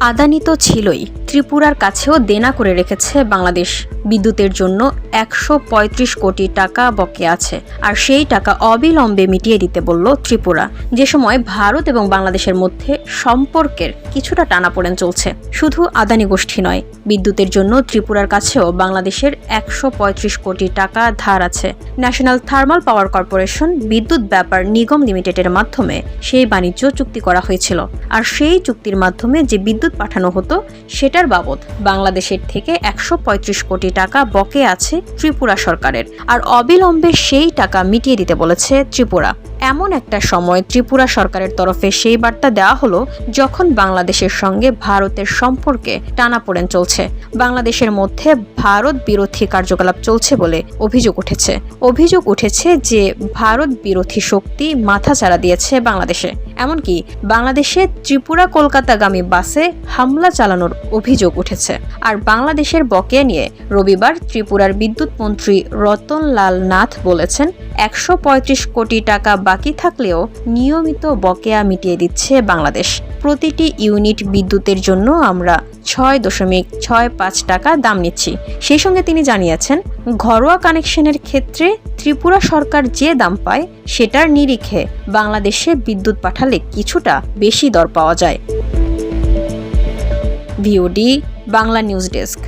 আদানি তো ছিলই, ত্রিপুরার কাছেও দেনা করে রেখেছে বাংলাদেশ। বিদ্যুতের জন্য 135 কোটি টাকা বকেয়া আছে, আর সেই টাকা অবিলম্বে মিটিয়ে দিতে বলল ত্রিপুরা। যে সময় ভারত এবং বাংলাদেশের মধ্যে সম্পর্কের কিছুটা টানাপোড়েন চলছে। শুধু আদানি গোষ্ঠী নয়, বিদ্যুতের জন্য ত্রিপুরার কাছেও বাংলাদেশের 135 কোটি টাকা ধার আছে। ন্যাশনাল থার্মাল পাওয়ার কর্পোরেশন বিদ্যুৎ ব্যাপার নিগম লিমিটেডের মাধ্যমে সেই বাণিজ্য চুক্তি করা হয়েছিল, আর সেই চুক্তির মাধ্যমে যে বিদ্যুৎ পাঠানো হতো সেটার বাবদ বাংলাদেশের থেকে 135 কোটি টাকা বকেয়া আছে ত্রিপুরা সরকারের, আর অবিলম্বে সেই টাকা মিটিয়ে দিতে বলেছে ত্রিপুরা। এমন একটা সময় ত্রিপুরা সরকারের তরফে সেই বার্তা দেওয়া হলো যখন বাংলাদেশের সঙ্গে ভারতের সম্পর্কে টানাপোড়েন চলছে। বাংলাদেশের মধ্যে ভারত বিরোধী কার্যকলাপ চলছে বলে অভিযোগ উঠেছে যে ভারত বিরোধী শক্তি মাথাচাড়া দিয়েছে বাংলাদেশে। এমনকি বাংলাদেশে ত্রিপুরা কলকাতাগামী বাসে হামলা চালানোর অভিযোগ উঠেছে। আর বাংলাদেশের বকেয়া নিয়ে রবিবার ত্রিপুরার বিদ্যুৎ মন্ত্রী রতন লাল নাথ বলেছেন, 135 কোটি টাকা বাকি থাকলেও নিয়মিত বকেয়া মিটিয়ে দিচ্ছে বাংলাদেশ। প্রতিটি ইউনিট বিদ্যুতের জন্য আমরা 6.65 টাকা দাম নিচ্ছি। সেই সঙ্গে তিনি জানিয়েছেন, ঘরোয়া কানেকশনের ক্ষেত্রে ত্রিপুরা সরকার যে দাম পায় সেটার নিরিখে বাংলাদেশে বিদ্যুৎ পাঠালে কিছুটা বেশি দর পাওয়া যায়। VOD Bangla news desk.